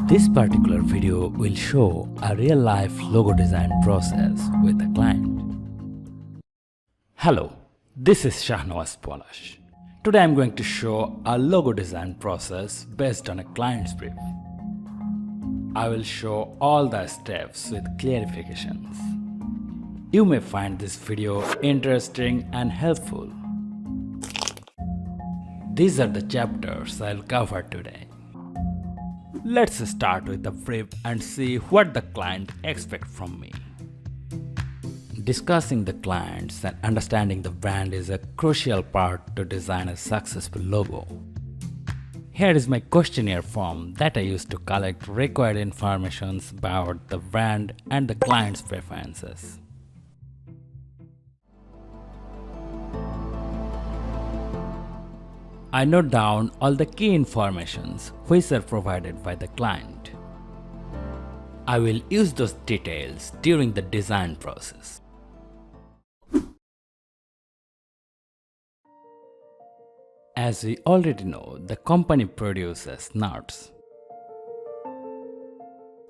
This particular video will show a real-life logo design process with a client. Hello, this is Shahnawaz Polash. Today I'm going to show a logo design process based on a client's brief. I will show all the steps with clarifications. You may find this video interesting and helpful. These are the chapters I'll cover today. Let's start with the brief and see what the client expects from me. Discussing the clients and understanding the brand is a crucial part to design a successful logo. Here is my questionnaire form that I use to collect required information about the brand and the client's preferences. I note down all the key informations which are provided by the client. I will use those details during the design process. As we already know, the company produces nuts.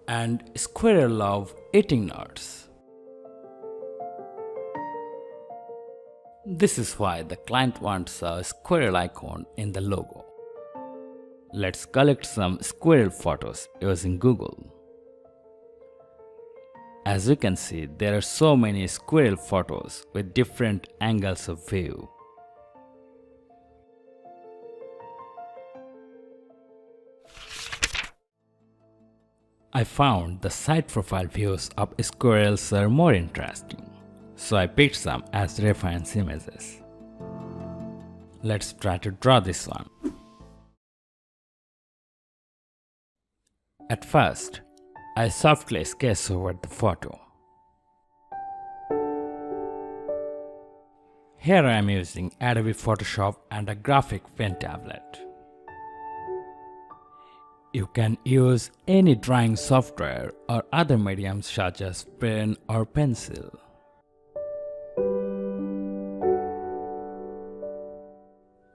And squirrels love eating nuts. This is why the client wants a squirrel icon in the logo. Let's collect some squirrel photos using Google. As you can see, there are so many squirrel photos with different angles of view. I found the side profile views of squirrels are more interesting, so I picked some as reference images. Let's try to draw this one. At first, I softly sketch over the photo. Here I am using Adobe Photoshop and a graphic pen tablet. You can use any drawing software or other mediums such as pen or pencil.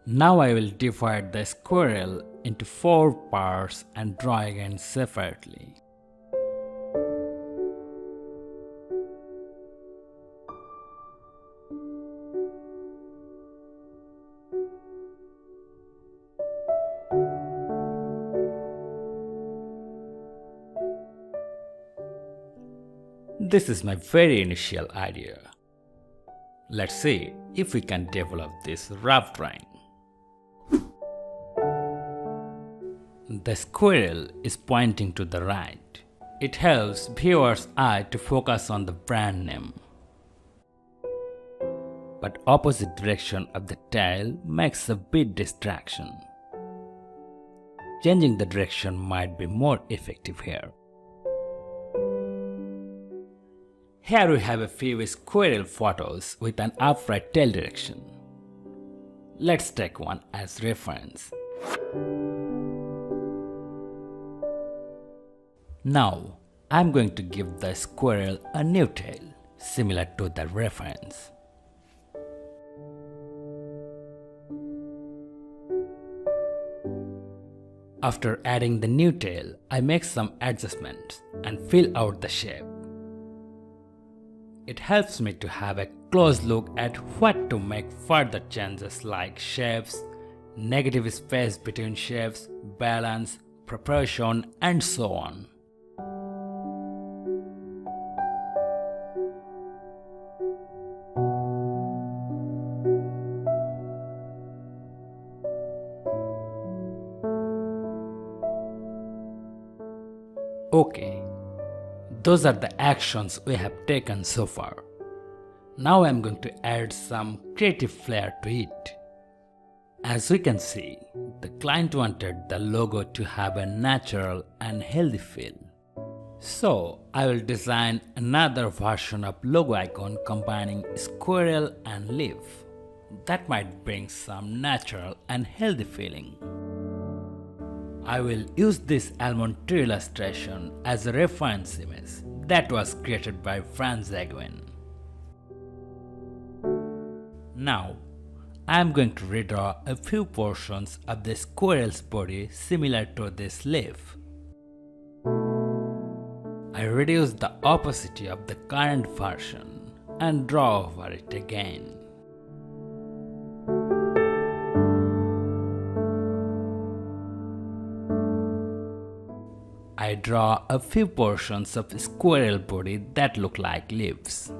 Now I will divide the squirrel into 4 parts and draw again separately. This is my very initial idea. Let's see if we can develop this rough drawing. The squirrel is pointing to the right. It helps viewers' eye to focus on the brand name. But opposite direction of the tail makes a bit distraction. Changing the direction might be more effective here. Here we have a few squirrel photos with an upright tail direction. Let's take one as reference. Now, I'm going to give the squirrel a new tail, similar to the reference. After adding the new tail, I make some adjustments and fill out the shape. It helps me to have a close look at what to make further changes like shapes, negative space between shapes, balance, proportion, and so on. Okay, those are the actions we have taken so far. Now I'm going to add some creative flair to it. As we can see, the client wanted the logo to have a natural and healthy feel. So I will design another version of logo icon combining squirrel and leaf. That might bring some natural and healthy feeling. I will use this almond tree illustration as a reference image that was created by Franz Seguin. Now, I am going to redraw a few portions of the squirrel's body similar to this leaf. I reduce the opacity of the current version and draw over it again. I draw a few portions of squirrel body that look like leaves.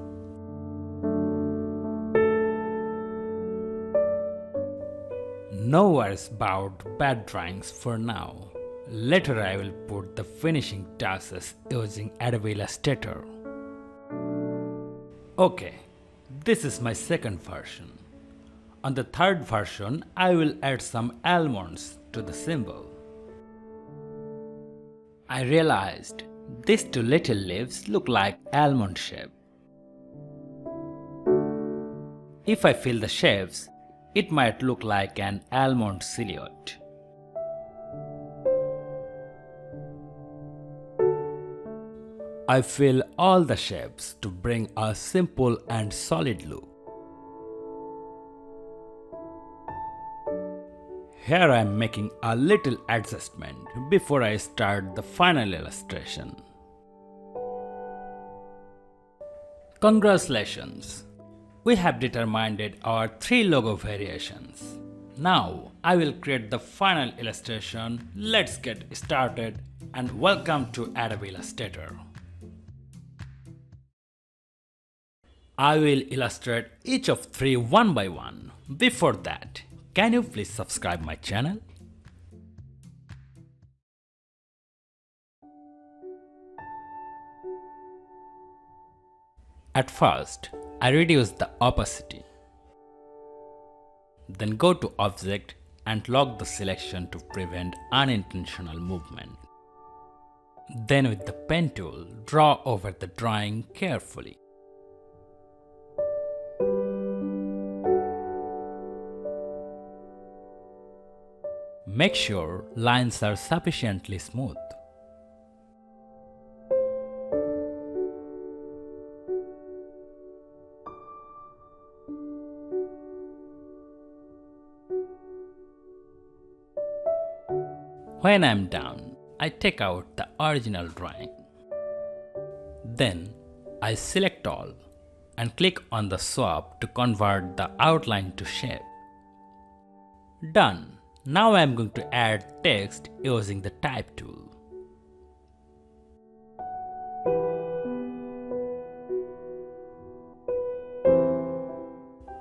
No worries about bad drawings for now. Later I will put the finishing touches using Adobe Illustrator. Okay, this is my second version. On the third version, I will add some almonds to the symbol. I realized these two little leaves look like almond shape. If I fill the shapes, it might look like an almond silhouette. I fill all the shapes to bring a simple and solid look. Here I am making a little adjustment before I start the final illustration. Congratulations! We have determined our 3 logo variations. Now I will create the final illustration. Let's get started and welcome to Adobe Illustrator. I will illustrate each of 3 one by one. Before that, can you please subscribe my channel? At first, I reduce the opacity. Then go to Object and lock the selection to prevent unintentional movement. Then with the pen tool, draw over the drawing carefully. Make sure lines are sufficiently smooth. When I'm done, I take out the original drawing. Then I select all and click on the swap to convert the outline to shape. Done. Now I am going to add text using the type tool.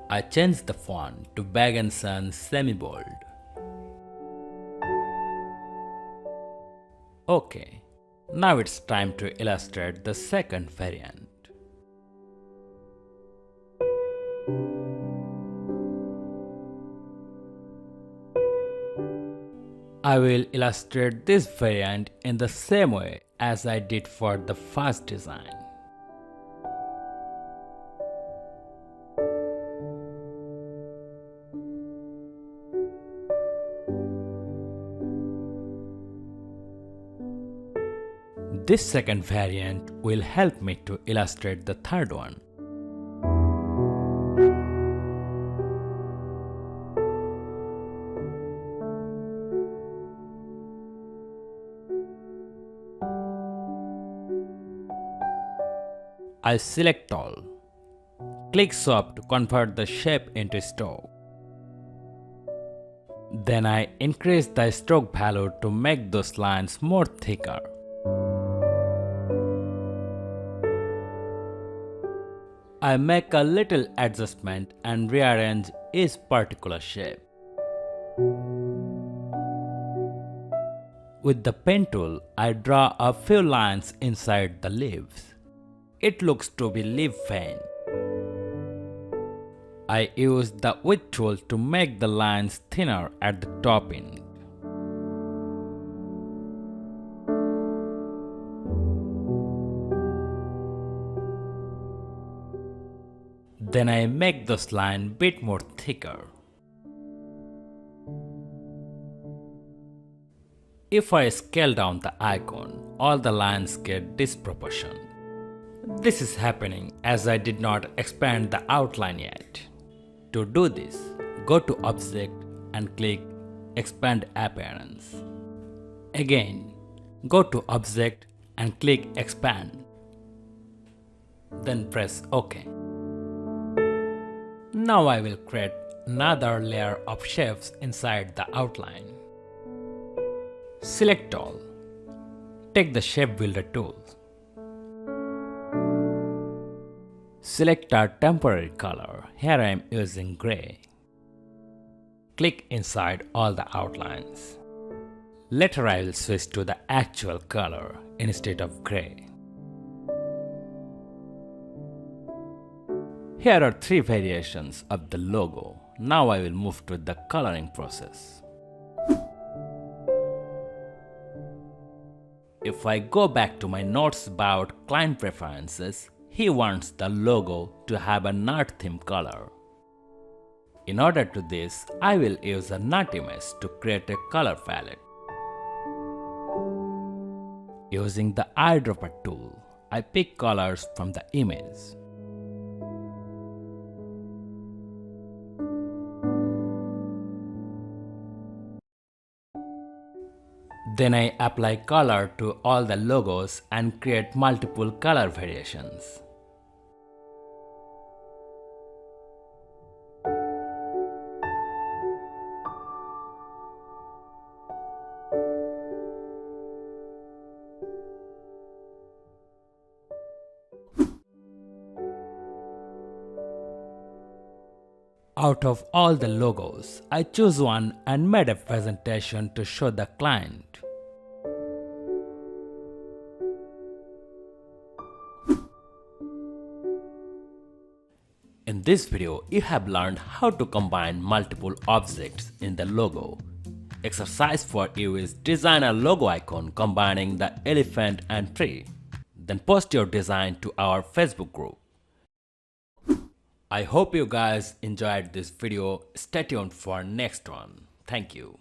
I change the font to Bag & Son semi-bold. Okay, now it's time to illustrate the second variant. I will illustrate this variant in the same way as I did for the first design. This second variant will help me to illustrate the third one. I select all. Click Swap to convert the shape into stroke. Then I increase the stroke value to make those lines more thicker. I make a little adjustment and rearrange each particular shape. With the pen tool, I draw a few lines inside the leaves. It looks to be leaf vein. I use the width tool to make the lines thinner at the top end. Then I make this line bit more thicker. If I scale down the icon, all the lines get disproportionate. This is happening as I did not expand the outline yet. To do this, go to Object and click Expand Appearance. Again, go to Object and click Expand. Then press OK. Now I will create another layer of shapes inside the outline. Select all. Take the Shape Builder tool. Select our temporary color. Here I am using gray. Click inside all the outlines. Later I will switch to the actual color instead of gray. Here are 3 variations of the logo. Now I will move to the coloring process. If I go back to my notes about client preferences, he wants the logo to have a nut theme color. In order to this, I will use a nut image to create a color palette. Using the eyedropper tool, I pick colors from the image. Then I apply color to all the logos and create multiple color variations. Out of all the logos, I choose one and made a presentation to show the client. In this video, you have learned how to combine multiple objects in the logo. Exercise for you is design a logo icon combining the elephant and tree. Then post your design to our Facebook group. I hope you guys enjoyed this video. Stay tuned for next one. Thank you.